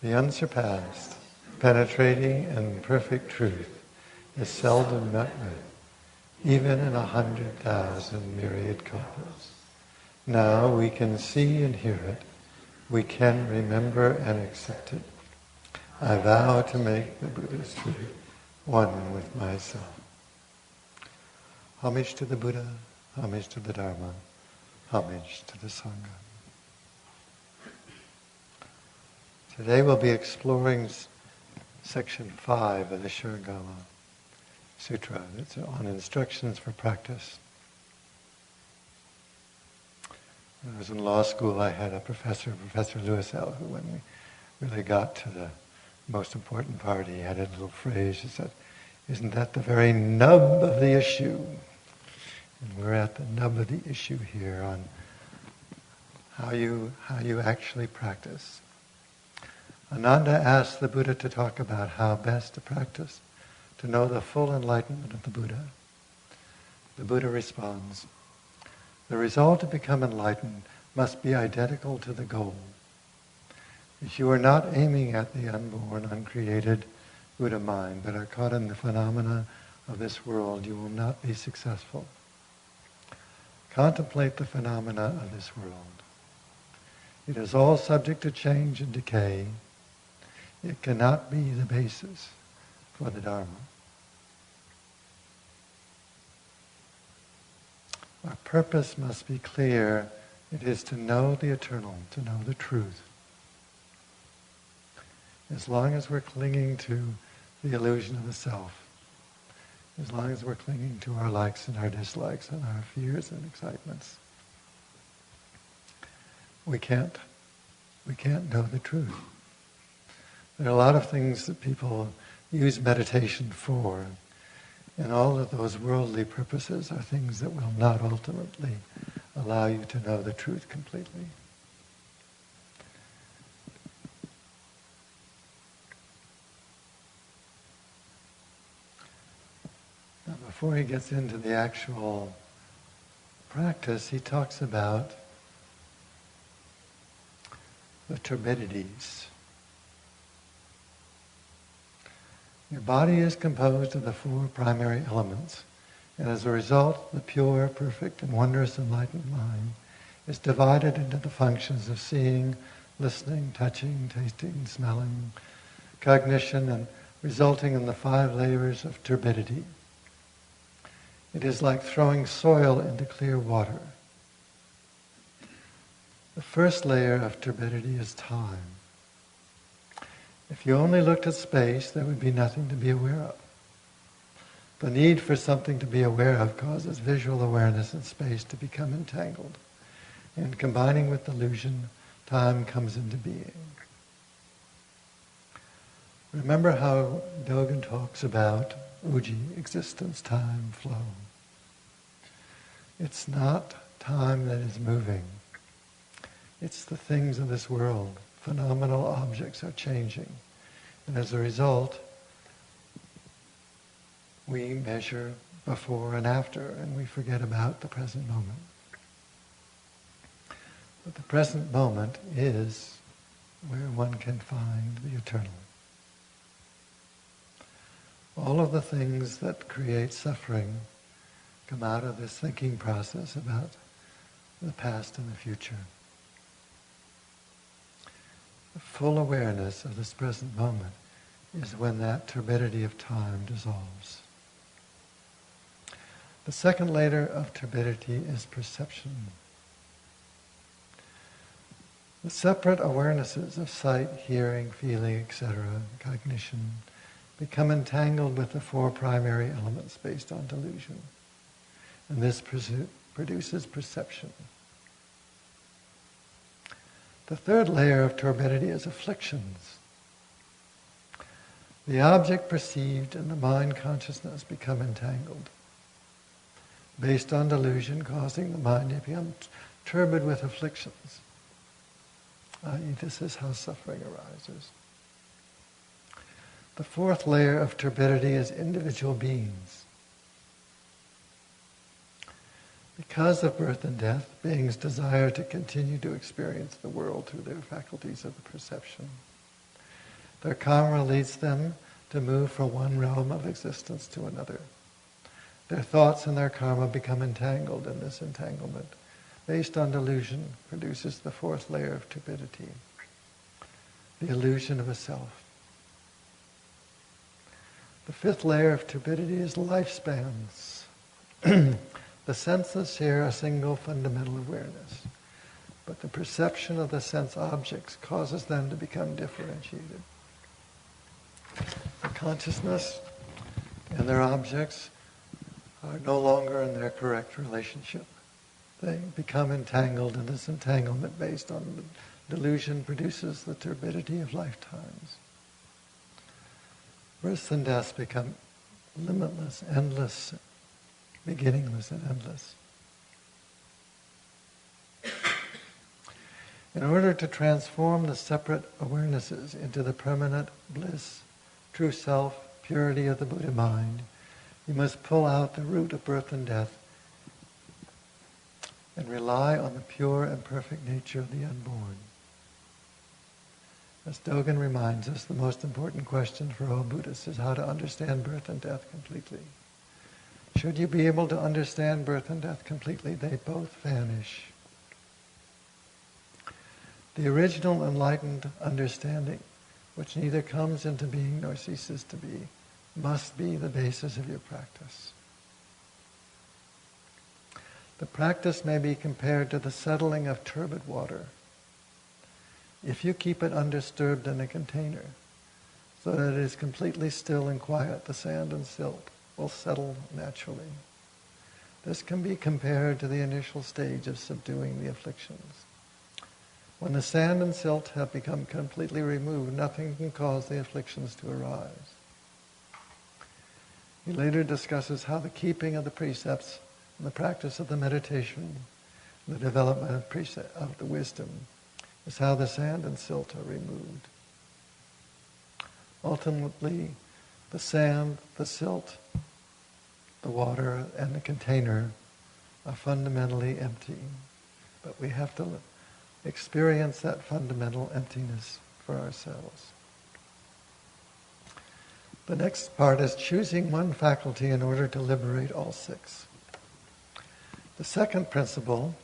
The unsurpassed, penetrating and perfect truth is seldom met with, even in 100,000 myriad kalpas. Now we can see and hear it. We can remember and accept it. I vow to make the Buddha's truth one with myself. Homage to the Buddha, homage to the Dharma, homage to the Sangha. Today we'll be exploring section 5 of the Surangama Sutra. It's on instructions for practice. When I was in law school, I had a professor, Professor Lewis L., who when we really got to the most important part, he had a little phrase. He said, "Isn't that the very nub of the issue?" And we're at the nub of the issue here on how you actually practice. Ananda asked the Buddha to talk about how best to practice, to know the full enlightenment of the Buddha. The Buddha responds, "The result to become enlightened must be identical to the goal. If you are not aiming at the unborn, uncreated Buddha mind, but are caught in the phenomena of this world, you will not be successful. Contemplate the phenomena of this world. It is all subject to change and decay. It cannot be the basis for the Dharma." Our purpose must be clear. It is to know the eternal, to know the truth. As long as we're clinging to the illusion of the self, as long as we're clinging to our likes and our dislikes and our fears and excitements, we can't know the truth. There are a lot of things that people use meditation for, and all of those worldly purposes are things that will not ultimately allow you to know the truth completely. Now, before he gets into the actual practice, he talks about the turbidities. Your body is composed of the 4 primary elements, and as a result, the pure, perfect, and wondrous enlightened mind is divided into the functions of seeing, listening, touching, tasting, smelling, cognition, and resulting in the 5 layers of turbidity. It is like throwing soil into clear water. The first layer of turbidity is time. If you only looked at space, there would be nothing to be aware of. The need for something to be aware of causes visual awareness in space to become entangled. And combining with delusion, time comes into being. Remember how Dogen talks about Uji, existence, time, flow. It's not time that is moving. It's the things of this world. Phenomenal objects are changing. And as a result, we measure before and after, and we forget about the present moment. But the present moment is where one can find the eternal. All of the things that create suffering come out of this thinking process about the past and the future. The full awareness of this present moment is when that turbidity of time dissolves. The second layer of turbidity is perception. The separate awarenesses of sight, hearing, feeling, etc., cognition, become entangled with the 4 primary elements based on delusion. And this produces perception. The third layer of turbidity is afflictions. The object perceived and the mind consciousness become entangled, based on delusion, causing the mind to become turbid with afflictions. I.e., this is how suffering arises. The fourth layer of turbidity is individual beings. Because of birth and death, beings desire to continue to experience the world through their faculties of perception. Their karma leads them to move from one realm of existence to another. Their thoughts and their karma become entangled, and this entanglement, based on delusion, produces the fourth layer of turbidity, the illusion of a self. The fifth layer of turbidity is lifespans. The senses share a single fundamental awareness, but the perception of the sense objects causes them to become differentiated. The consciousness and their objects are no longer in their correct relationship. They become entangled, and this entanglement based on the delusion produces the turbidity of lifetimes. Births and deaths become limitless, endless, beginningless and endless. In order to transform the separate awarenesses into the permanent bliss, true self, purity of the Buddha mind, you must pull out the root of birth and death and rely on the pure and perfect nature of the unborn. As Dogen reminds us, the most important question for all Buddhists is how to understand birth and death completely. Should you be able to understand birth and death completely, they both vanish. The original enlightened understanding, which neither comes into being nor ceases to be, must be the basis of your practice. The practice may be compared to the settling of turbid water. If you keep it undisturbed in a container, so that it is completely still and quiet, the sand and silt will settle naturally. This can be compared to the initial stage of subduing the afflictions. When the sand and silt have become completely removed, nothing can cause the afflictions to arise. He later discusses how the keeping of the precepts and the practice of the meditation, the development of the wisdom, is how the sand and silt are removed. Ultimately, the sand, the silt, the water, and the container are fundamentally empty. But we have to experience that fundamental emptiness for ourselves. The next part is choosing one faculty in order to liberate all six. The second principle,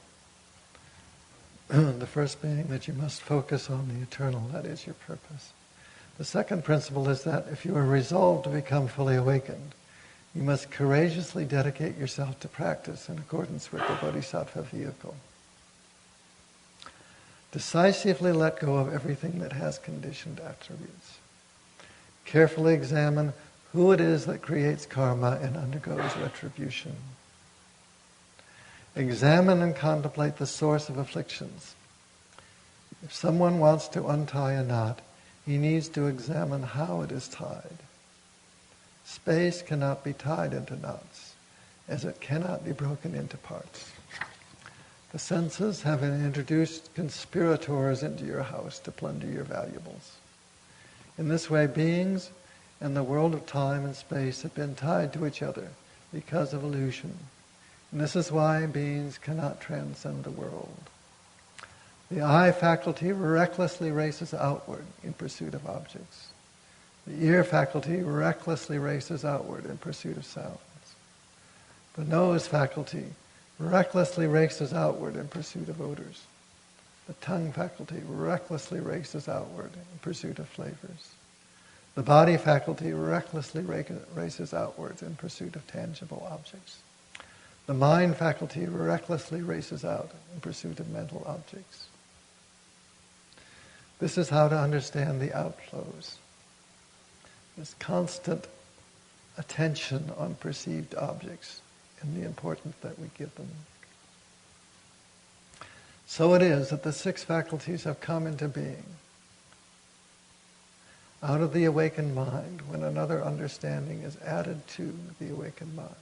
the first being that you must focus on the eternal, that is your purpose. The second principle is that if you are resolved to become fully awakened, you must courageously dedicate yourself to practice in accordance with the Bodhisattva vehicle. Decisively let go of everything that has conditioned attributes. Carefully examine who it is that creates karma and undergoes retribution. Examine and contemplate the source of afflictions. If someone wants to untie a knot, he needs to examine how it is tied. Space cannot be tied into knots, as it cannot be broken into parts. The senses have introduced conspirators into your house to plunder your valuables. In this way, beings and the world of time and space have been tied to each other because of illusion. And this is why beings cannot transcend the world. The eye faculty recklessly races outward in pursuit of objects. The ear faculty recklessly races outward in pursuit of sounds. The nose faculty recklessly races outward in pursuit of odors. The tongue faculty recklessly races outward in pursuit of flavors. The body faculty recklessly races outwards in pursuit of tangible objects. The mind faculty recklessly races out in pursuit of mental objects. This is how to understand the outflows. This constant attention on perceived objects and the importance that we give them. So it is that the six faculties have come into being out of the awakened mind when another understanding is added to the awakened mind.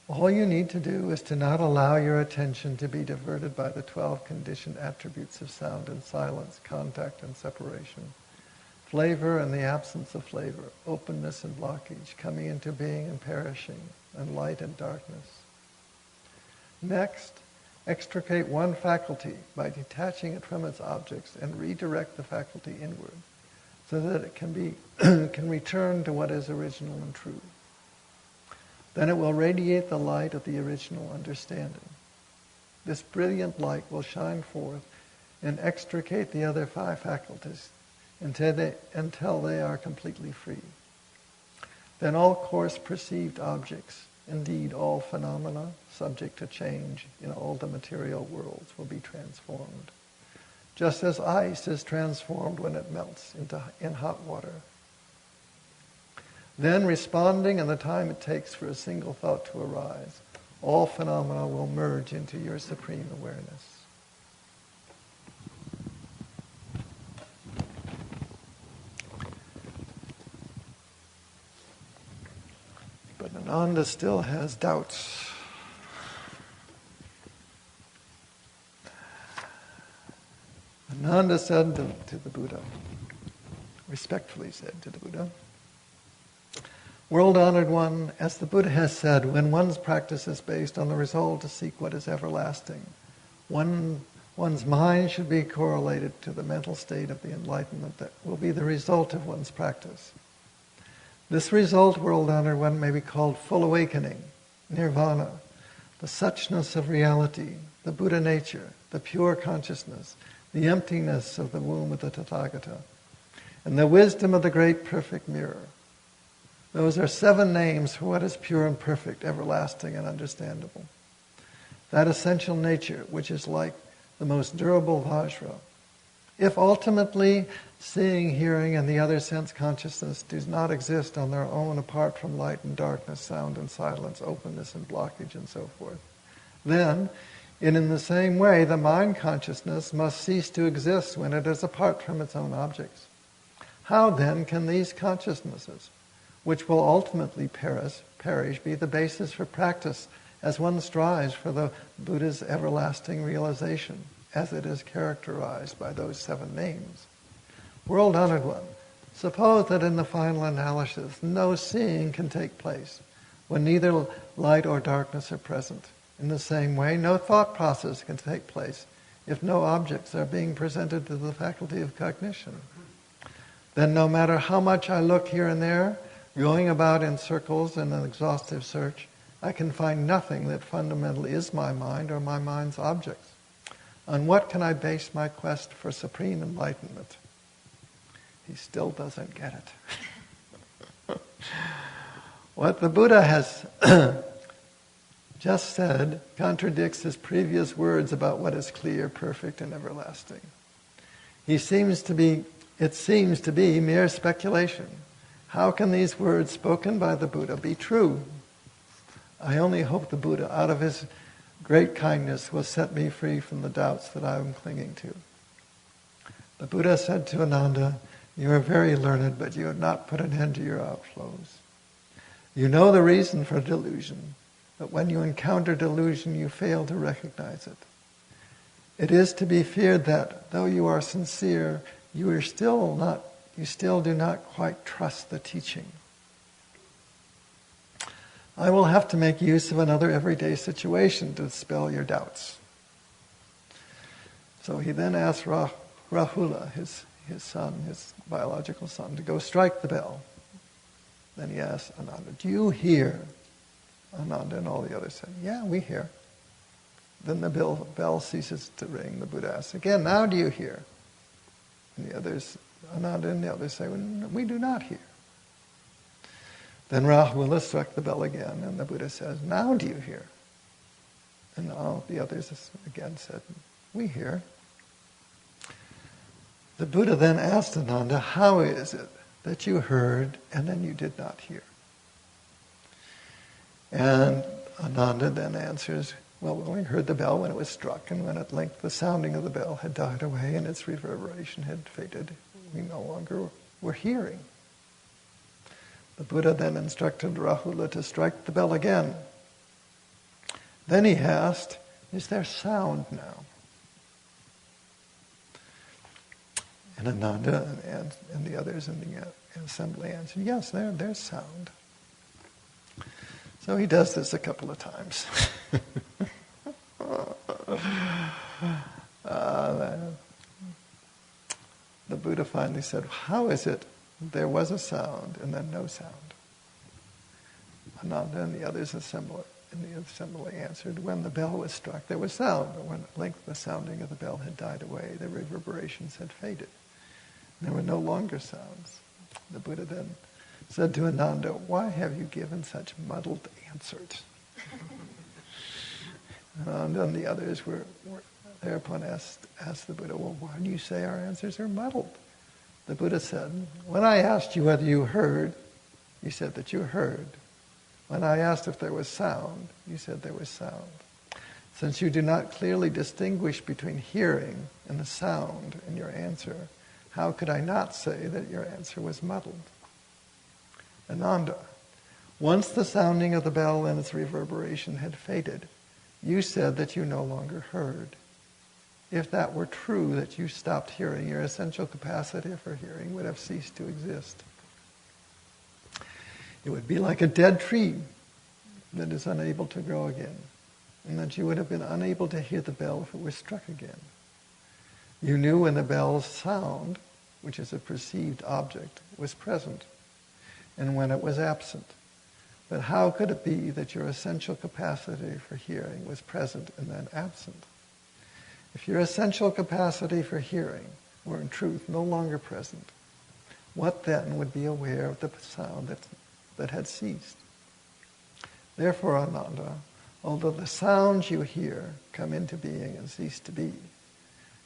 All you need to do is to not allow your attention to be diverted by the 12 conditioned attributes of sound and silence, contact and separation, flavor and the absence of flavor, openness and blockage, coming into being and perishing, and light and darkness. Next, extricate one faculty by detaching it from its objects and redirect the faculty inward. so that it can can return to what is original and true. Then it will radiate the light of the original understanding. This brilliant light will shine forth and extricate the other five faculties until they are completely free. Then all coarse perceived objects, indeed all phenomena subject to change in all the material worlds, will be transformed, just as ice is transformed when it melts in hot water. Then, responding in the time it takes for a single thought to arise, all phenomena will merge into your supreme awareness. But Ananda still has doubts. Ananda said to the Buddha, respectfully said to the Buddha, "World-honored one, as the Buddha has said, when one's practice is based on the resolve to seek what is everlasting, one's mind should be correlated to the mental state of the enlightenment that will be the result of one's practice. This result, world-honored one, may be called full awakening, nirvana, the suchness of reality, the Buddha nature, the pure consciousness, the emptiness of the womb of the Tathagata, and the wisdom of the great perfect mirror. Those are 7 names for what is pure and perfect, everlasting and understandable. That essential nature, which is like the most durable vajra. If ultimately seeing, hearing, and the other sense consciousness do not exist on their own apart from light and darkness, sound and silence, openness and blockage, and so forth, then, in the same way, the mind consciousness must cease to exist when it is apart from its own objects. How then can these consciousnesses, which will ultimately perish, be the basis for practice as one strives for the Buddha's everlasting realization, as it is characterized by those 7 names? World-honored one, suppose that in the final analysis no seeing can take place when neither light or darkness are present. In the same way, no thought process can take place if no objects are being presented to the faculty of cognition. Then no matter how much I look here and there, going about in circles in an exhaustive search, I can find nothing that fundamentally is my mind or my mind's objects. On what can I base my quest for supreme enlightenment?" He still doesn't get it. What the Buddha has just said contradicts his previous words about what is clear, perfect, and everlasting. It seems to be mere speculation. How can these words spoken by the Buddha be true? I only hope the Buddha, out of his great kindness, will set me free from the doubts that I am clinging to. The Buddha said to Ananda, "You are very learned, but you have not put an end to your outflows. You know the reason for delusion, but when you encounter delusion, you fail to recognize it. It is to be feared that, though you are sincere, you still do not quite trust the teaching. I will have to make use of another everyday situation to dispel your doubts." So he then asked Rahula, his son, his biological son, to go strike the bell. Then he asked Ananda, "Do you hear?" Ananda and all the others said, "Yeah, we hear." Then the bell ceases to ring. The Buddha asks again, "Now do you hear?" And the others, Ananda and the others say, "Well, we do not hear." Then Rahula struck the bell again, and the Buddha says, "Now do you hear?" And all the others again said, "We hear." The Buddha then asked Ananda, "How is it that you heard and then you did not hear?" And Ananda then answers, "Well, we only heard the bell when it was struck, and when at length the sounding of the bell had died away and its reverberation had faded, we no longer were hearing." The Buddha then instructed Rahula to strike the bell again. Then he asked, "Is there sound now?" And Ananda and the others in the assembly answered, "Yes, there's sound." So he does this a couple of times. the Buddha finally said, how is it there was a sound and then no sound? Ananda and the others in the assembly answered, when the bell was struck, there was sound, but when at length the sounding of the bell had died away, the reverberations had faded. There were no longer sounds. The Buddha then said to Ananda, why have you given such muddled answers? Ananda and the others were thereupon asked the Buddha, well, why do you say our answers are muddled? The Buddha said, when I asked you whether you heard, you said that you heard. When I asked if there was sound, you said there was sound. Since you do not clearly distinguish between hearing and the sound in your answer, how could I not say that your answer was muddled? Ananda, once the sounding of the bell and its reverberation had faded, you said that you no longer heard. If that were true, that you stopped hearing, your essential capacity for hearing would have ceased to exist. It would be like a dead tree that is unable to grow again, and that you would have been unable to hear the bell if it were struck again. You knew when the bell's sound, which is a perceived object, was present, and when it was absent. But how could it be that your essential capacity for hearing was present and then absent? If your essential capacity for hearing were in truth no longer present, what then would be aware of the sound that had ceased? Therefore, Ananda, although the sounds you hear come into being and cease to be,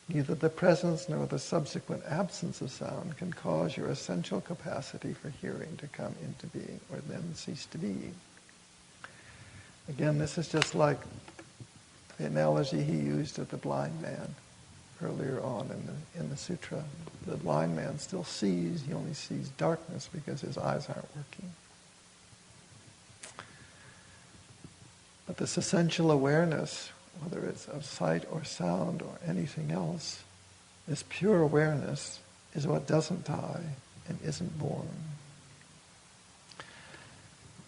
neither the presence nor the subsequent absence of sound can cause your essential capacity for hearing to come into being or then cease to be. Again, this is just like the analogy he used of the blind man earlier on in the sutra. The blind man still sees, he only sees darkness because his eyes aren't working. But this essential awareness, whether it's of sight or sound or anything else, this pure awareness is what doesn't die and isn't born.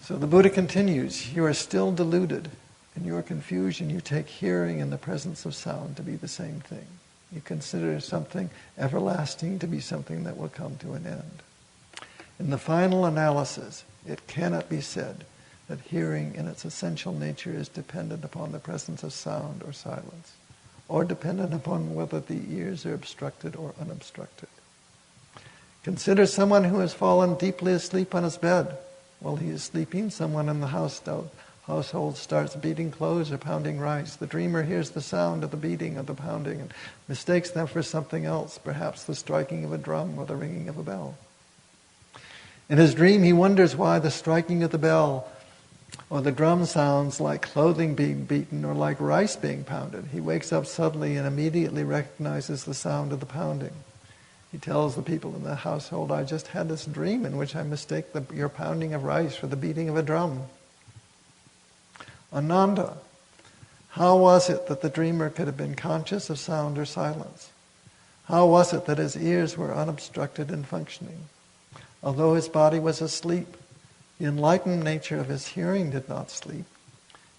So the Buddha continues, you are still deluded. In your confusion, you take hearing and the presence of sound to be the same thing. You consider something everlasting to be something that will come to an end. In the final analysis, it cannot be said that hearing in its essential nature is dependent upon the presence of sound or silence, or dependent upon whether the ears are obstructed or unobstructed. Consider someone who has fallen deeply asleep on his bed. While he is sleeping, someone in the household starts beating clothes or pounding rice. The dreamer hears the sound of the beating, of the pounding, and mistakes them for something else, perhaps the striking of a drum or the ringing of a bell. In his dream, he wonders why the striking of the bell or the drum sounds like clothing being beaten or like rice being pounded. He wakes up suddenly and immediately recognizes the sound of the pounding. He tells the people in the household, I just had this dream in which I mistake your pounding of rice for the beating of a drum. Ananda, how was it that the dreamer could have been conscious of sound or silence? How was it that his ears were unobstructed and functioning? Although his body was asleep, the enlightened nature of his hearing did not sleep.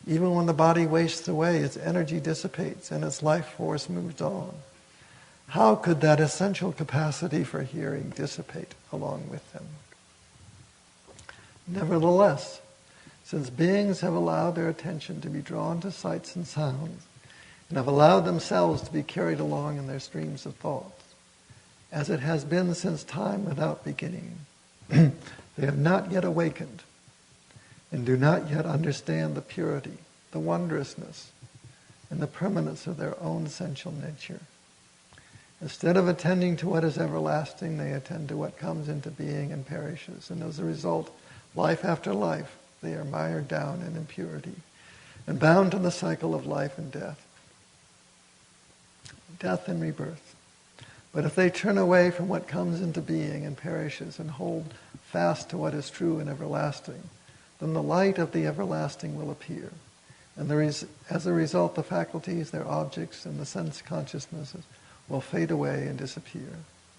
Even when the body wastes away, its energy dissipates and its life force moves on. How could that essential capacity for hearing dissipate along with him? Nevertheless, since beings have allowed their attention to be drawn to sights and sounds, and have allowed themselves to be carried along in their streams of thoughts, as it has been since time without beginning, they have not yet awakened and do not yet understand the purity, the wondrousness, and the permanence of their own essential nature. Instead of attending to what is everlasting, they attend to what comes into being and perishes. And as a result, life after life, they are mired down in impurity and bound to the cycle of life and death. Death and rebirth. But if they turn away from what comes into being and perishes and hold fast to what is true and everlasting, then the light of the everlasting will appear. And as a result, the faculties, their objects, and the sense consciousnesses will fade away and disappear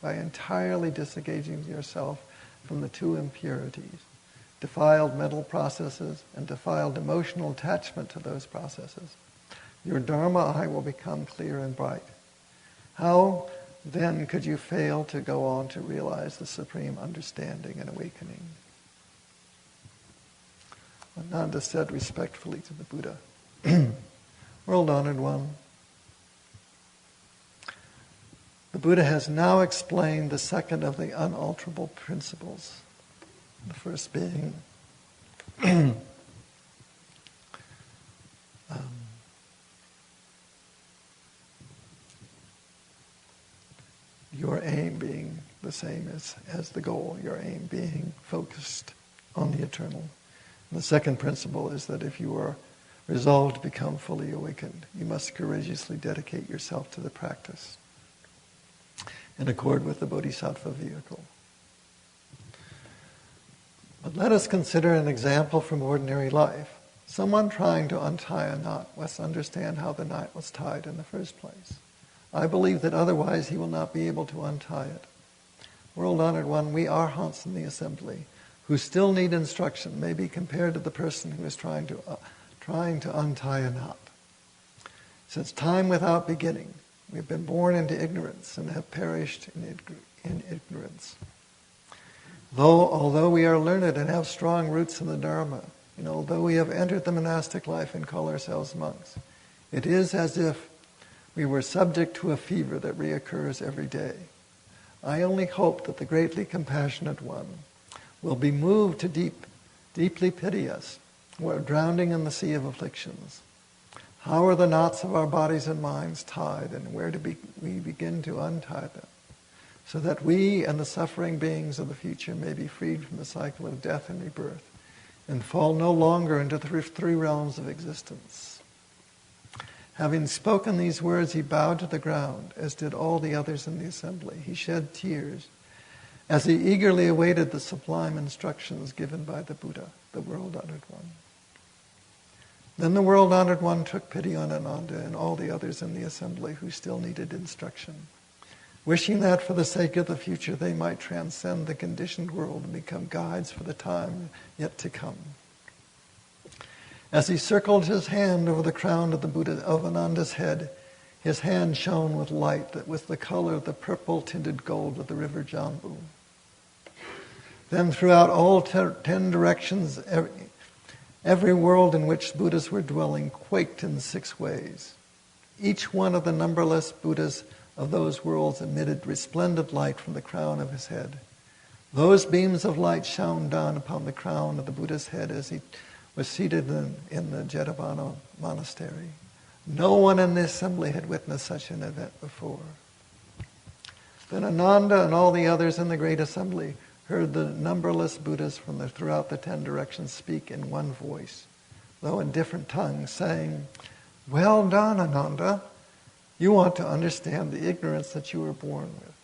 by entirely disengaging yourself from the two impurities, defiled mental processes and defiled emotional attachment to those processes. Your Dharma eye will become clear and bright. How then could you fail to go on to realize the supreme understanding and awakening. Ananda said respectfully to the Buddha, World Honored One, the Buddha has now explained the second of the unalterable principles. The first being your aim being the same as the goal, your aim being focused on the eternal. And the second principle is that if you are resolved to become fully awakened, you must courageously dedicate yourself to the practice in accord with the Bodhisattva vehicle. But let us consider an example from ordinary life. Someone trying to untie a knot must understand how the knot was tied in the first place. I believe that otherwise he will not be able to untie it. World Honored One, we arhants in the assembly who still need instruction may be compared to the person who is trying to untie a knot. Since time without beginning, we have been born into ignorance and have perished in ignorance. Although we are learned and have strong roots in the Dharma, and although we have entered the monastic life and call ourselves monks, it is as if we were subject to a fever that reoccurs every day. I only hope that the greatly compassionate One will be moved to deeply pity us. We're drowning in the sea of afflictions. How are the knots of our bodies and minds tied, and where do we begin to untie them, so that we and the suffering beings of the future may be freed from the cycle of death and rebirth, and fall no longer into the three realms of existence? Having spoken these words, he bowed to the ground, as did all the others in the assembly. He shed tears as he eagerly awaited the sublime instructions given by the Buddha, the World-Honored One. Then the World-Honored One took pity on Ananda and all the others in the assembly who still needed instruction, wishing that for the sake of the future they might transcend the conditioned world and become guides for the time yet to come. As he circled his hand over the crown of the Buddha of Ananda's head, his hand shone with light that was the color of the purple-tinted gold of the river Jambu. Then throughout all 10 directions, every world in which Buddhas were dwelling quaked in 6 ways. Each one of the numberless Buddhas of those worlds emitted resplendent light from the crown of his head. Those beams of light shone down upon the crown of the Buddha's head as he was seated in the Jetavana monastery. No one in the assembly had witnessed such an event before. Then Ananda and all the others in the great assembly heard the numberless Buddhas from throughout the 10 directions speak in one voice, though in different tongues, saying, "Well done, Ananda. You want to understand the ignorance that you were born with,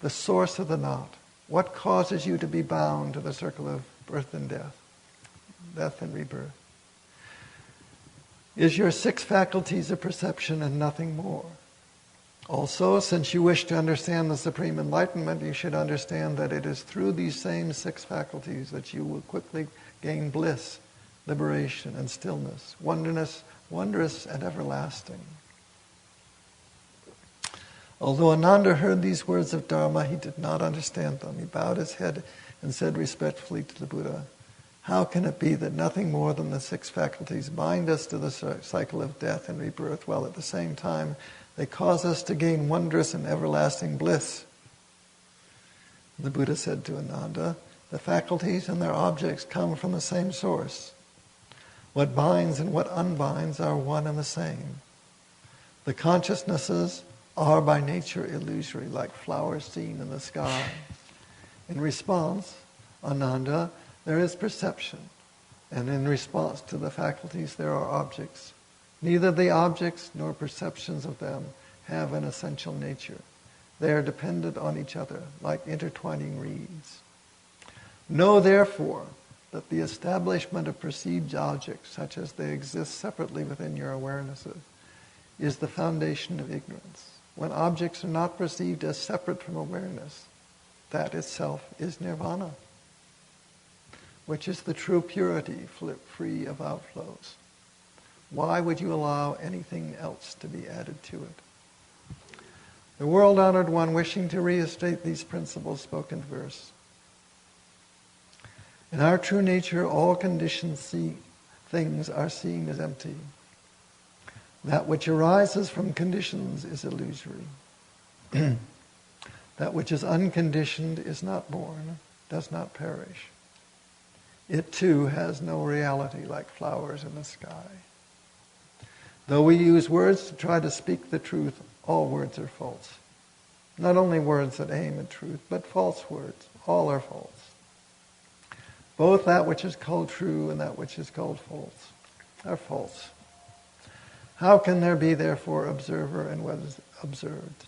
the source of the knot, what causes you to be bound to the circle of birth and death and rebirth. Is your 6 faculties of perception and nothing more. Also, since you wish to understand the supreme enlightenment, you should understand that it is through these same 6 faculties that you will quickly gain bliss, liberation, and stillness, wondrous and everlasting." Although Ananda heard these words of Dharma, he did not understand them. He bowed his head and said respectfully to the Buddha, "How can it be that nothing more than the 6 faculties bind us to the cycle of death and rebirth, while at the same time they cause us to gain wondrous and everlasting bliss?" The Buddha said to Ananda, "The faculties and their objects come from the same source. What binds and what unbinds are one and the same. The consciousnesses are by nature illusory, like flowers seen in the sky. In response, Ananda, there is perception, and in response to the faculties there are objects. Neither the objects nor perceptions of them have an essential nature. They are dependent on each other, like intertwining reeds. Know, therefore, that the establishment of perceived objects, such as they exist separately within your awarenesses, is the foundation of ignorance. When objects are not perceived as separate from awareness, that itself is nirvana, which is the true purity, free of outflows. Why would you allow anything else to be added to it?" The world-honored one wishing to reinstate these principles spoke in verse. In our true nature, all conditioned things are seen as empty. That which arises from conditions is illusory. That which is unconditioned is not born, does not perish. It too has no reality like flowers in the sky. Though we use words to try to speak the truth, all words are false. Not only words that aim at truth, but false words. All are false. Both that which is called true and that which is called false are false. How can there be, therefore, observer and what is observed?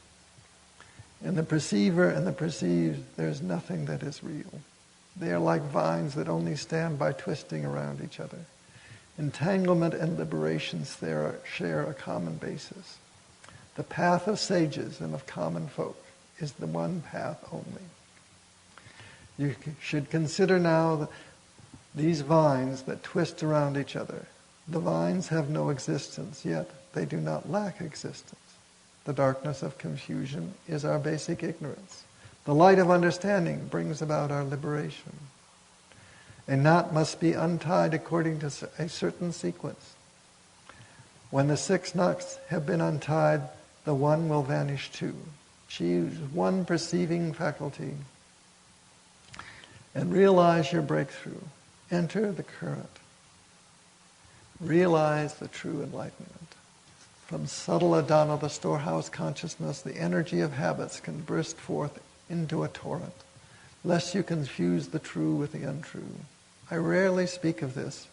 In the perceiver and the perceived, there is nothing that is real. They are like vines that only stand by twisting around each other. Entanglement and liberation share a common basis. The path of sages and of common folk is the one path only. You should consider now that these vines that twist around each other. The vines have no existence, yet they do not lack existence. The darkness of confusion is our basic ignorance. The light of understanding brings about our liberation. A knot must be untied according to a certain sequence. When the 6 knots have been untied, the one will vanish too. Choose one perceiving faculty and realize your breakthrough. Enter the current. Realize the true enlightenment. From subtle Adana, the storehouse consciousness, the energy of habits can burst forth into a torrent, lest you confuse the true with the untrue. I rarely speak of this.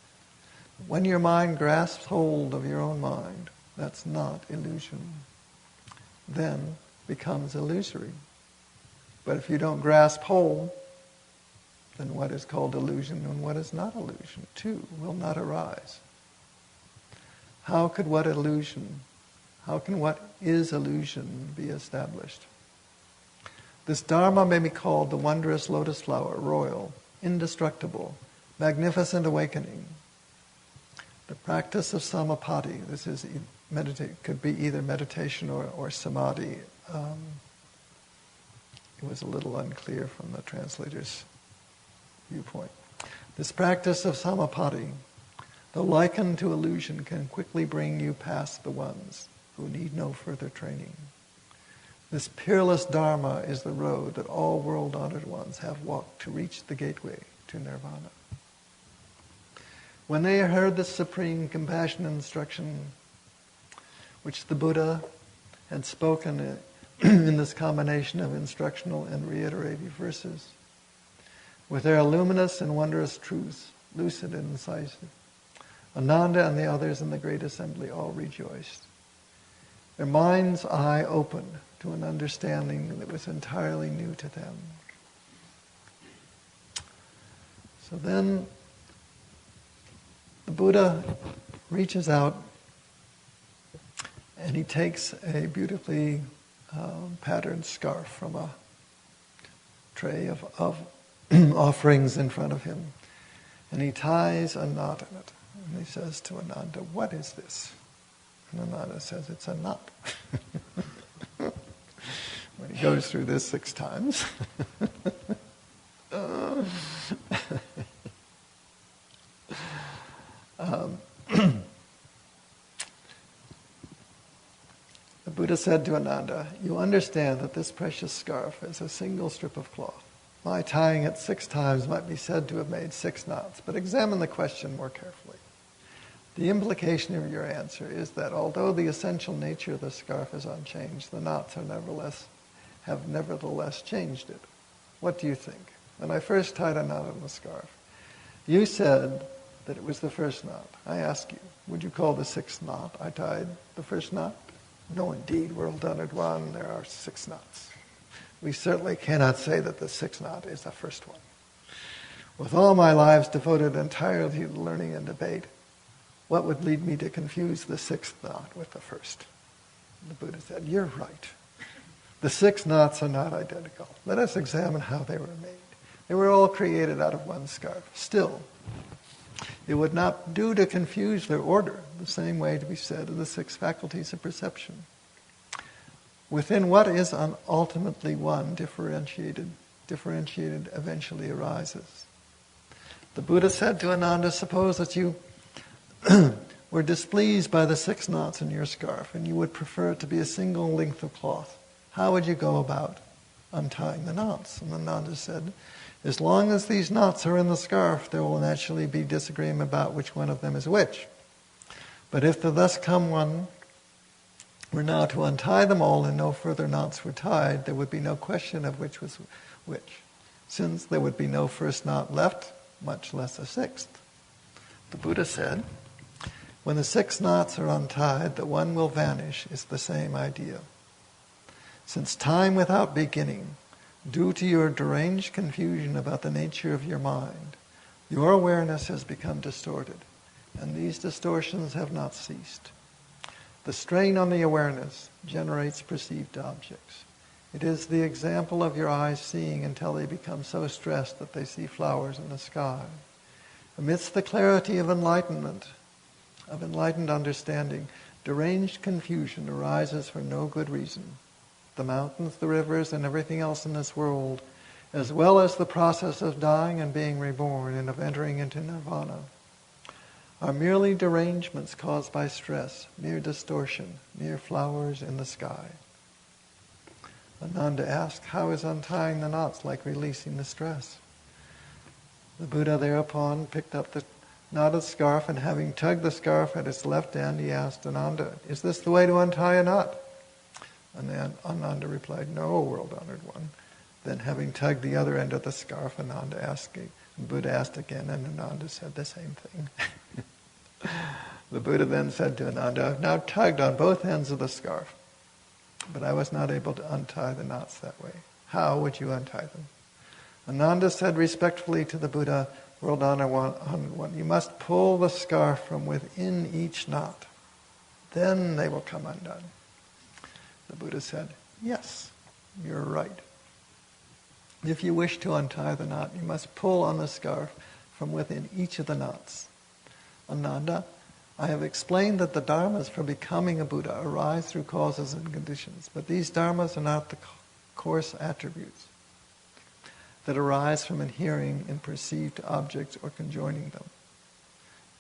When your mind grasps hold of your own mind, that's not illusion. Then becomes illusory. But if you don't grasp hold, then what is called illusion and what is not illusion, too, will not arise. How can what is illusion be established? This Dharma may be called the wondrous lotus flower, royal, indestructible, magnificent awakening. The practice of samapati, this is could be either meditation or samadhi. It was a little unclear from the translator's viewpoint. This practice of samapati, though likened to illusion, can quickly bring you past the ones who need no further training. This peerless Dharma is the road that all world-honored ones have walked to reach the gateway to nirvana. When they heard the supreme compassion instruction which the Buddha had spoken in this combination of instructional and reiterative verses, with their luminous and wondrous truths, lucid and incisive, Ananda and the others in the great assembly all rejoiced. Their mind's eye opened to an understanding that was entirely new to them. So then the Buddha reaches out and he takes a beautifully patterned scarf from a tray of offerings in front of him, and he ties a knot in it. And he says to Ananda, "What is this?" And Ananda says, "It's a knot." When he goes through this 6 times, the Buddha said to Ananda, "You understand that this precious scarf is a single strip of cloth. My tying it 6 times might be said to have made 6 knots, but examine the question more carefully. The implication of your answer is that although the essential nature of the scarf is unchanged, the knots have nevertheless changed it. What do you think? When I first tied a knot on the scarf, you said that it was the first knot. I ask you, would you call the 6th knot I tied the first knot? No, indeed, world-honored one, there are 6 knots. We certainly cannot say that the 6th knot is the first one. With all my lives devoted entirely to learning and debate, what would lead me to confuse the 6th knot with the first?" The Buddha said, "You're right. The 6 knots are not identical. Let us examine how they were made. They were all created out of one scarf. Still, it would not do to confuse their order, the same way to be said of the 6 faculties of perception. within what is ultimately one, differentiated eventually arises. The Buddha said to Ananda, suppose that you were displeased by the 6 knots in your scarf and you would prefer it to be a single length of cloth. How would you go about untying the knots? And Ananda said, as long as these knots are in the scarf, there will naturally be disagreement about which one of them is which. But if the thus come one were now to untie them all and no further knots were tied, there would be no question of which was which, since there would be no first knot left, much less a 6th. The Buddha said, when the 6 knots are untied, the one will vanish is the same idea. Since time without beginning, due to your deranged confusion about the nature of your mind, your awareness has become distorted, and these distortions have not ceased. The strain on the awareness generates perceived objects. It is the example of your eyes seeing until they become so stressed that they see flowers in the sky. Amidst the clarity of enlightened understanding, deranged confusion arises for no good reason. The mountains, the rivers, and everything else in this world, as well as the process of dying and being reborn and of entering into nirvana, are merely derangements caused by stress, mere distortion, mere flowers in the sky. Ananda asked, how is untying the knots like releasing the stress? The Buddha thereupon picked up the knotted scarf, and having tugged the scarf at its left end, he asked Ananda, is this the way to untie a knot? And then Ananda replied, no, world-honored one. Then having tugged the other end of the scarf, Buddha asked again, and Ananda said the same thing. The Buddha then said to Ananda, I've now tugged on both ends of the scarf, but I was not able to untie the knots that way. How would you untie them? Ananda said respectfully to the Buddha, world-honored one, you must pull the scarf from within each knot. Then they will come undone. The Buddha said, yes, you're right. If you wish to untie the knot, you must pull on the scarf from within each of the knots. Ananda, I have explained that the dharmas for becoming a Buddha arise through causes and conditions, but these dharmas are not the coarse attributes that arise from adhering in perceived objects or conjoining them.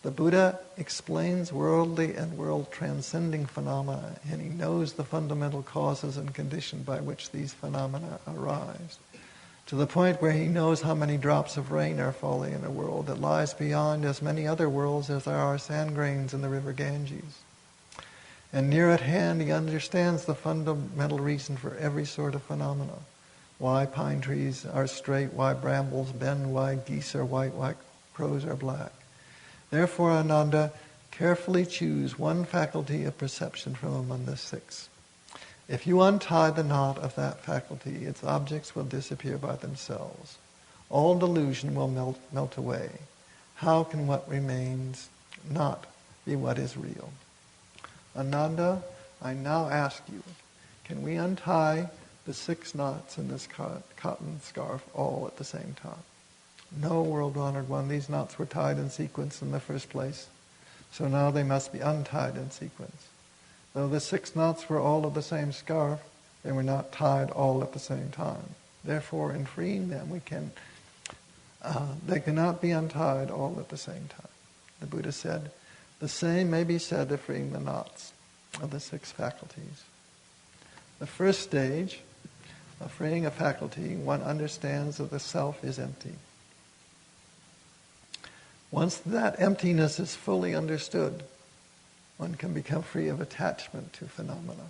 The Buddha explains worldly and world-transcending phenomena, and he knows the fundamental causes and conditions by which these phenomena arise, to the point where he knows how many drops of rain are falling in a world that lies beyond as many other worlds as there are sand grains in the river Ganges. And near at hand, he understands the fundamental reason for every sort of phenomena. Why pine trees are straight, why brambles bend, why geese are white, why crows are black. Therefore, Ananda, carefully choose one faculty of perception from among the 6. If you untie the knot of that faculty, its objects will disappear by themselves. All delusion will melt away. How can what remains not be what is real? Ananda, I now ask you, can we untie the 6 knots in this cotton scarf all at the same time? No, world-honored one, these knots were tied in sequence in the first place, so now they must be untied in sequence. Though the 6 knots were all of the same scarf, they were not tied all at the same time. Therefore, in freeing them, they cannot be untied all at the same time. The Buddha said, the same may be said of freeing the knots of the 6 faculties. The first stage of freeing a faculty, one understands that the self is empty. Once that emptiness is fully understood, one can become free of attachment to phenomena.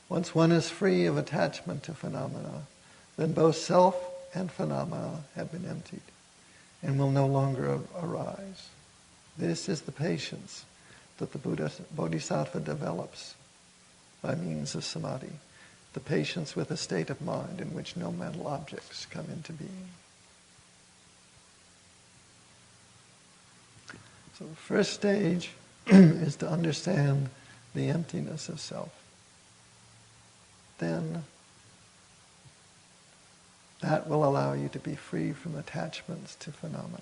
Once one is free of attachment to phenomena, then both self and phenomena have been emptied and will no longer arise. This is the patience that the Bodhisattva develops by means of samadhi, the patience with a state of mind in which no mental objects come into being. So the first stage is to understand the emptiness of self. Then that will allow you to be free from attachments to phenomena.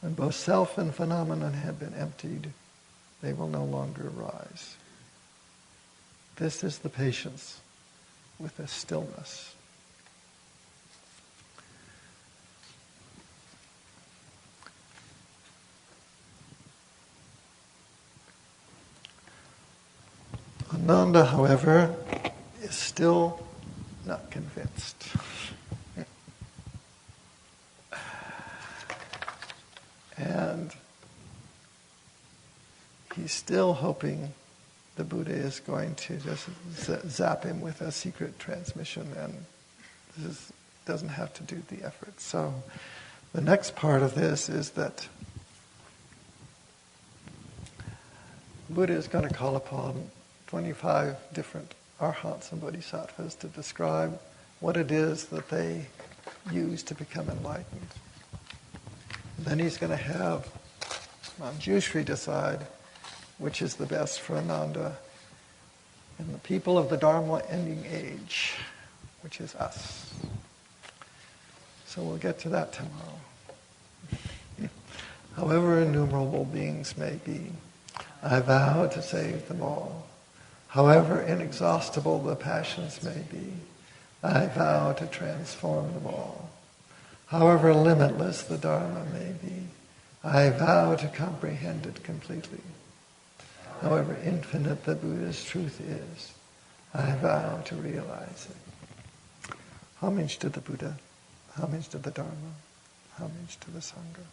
When both self and phenomenon have been emptied, they will no longer arise. This is the patience with the stillness. Ananda, however, is still not convinced. And he's still hoping the Buddha is going to just zap him with a secret transmission and doesn't have to do the effort. So the next part of this is that Buddha is going to call upon 25 different arhats and bodhisattvas to describe what it is that they use to become enlightened. Then he's going to have Manjushri decide which is the best for Ananda and the people of the Dharma ending age, which is us. So we'll get to that tomorrow. However innumerable beings may be, I vow to save them all. However inexhaustible the passions may be, I vow to transform them all. However limitless the Dharma may be, I vow to comprehend it completely. However infinite the Buddha's truth is, I vow to realize it. Homage to the Buddha, homage to the Dharma, homage to the Sangha.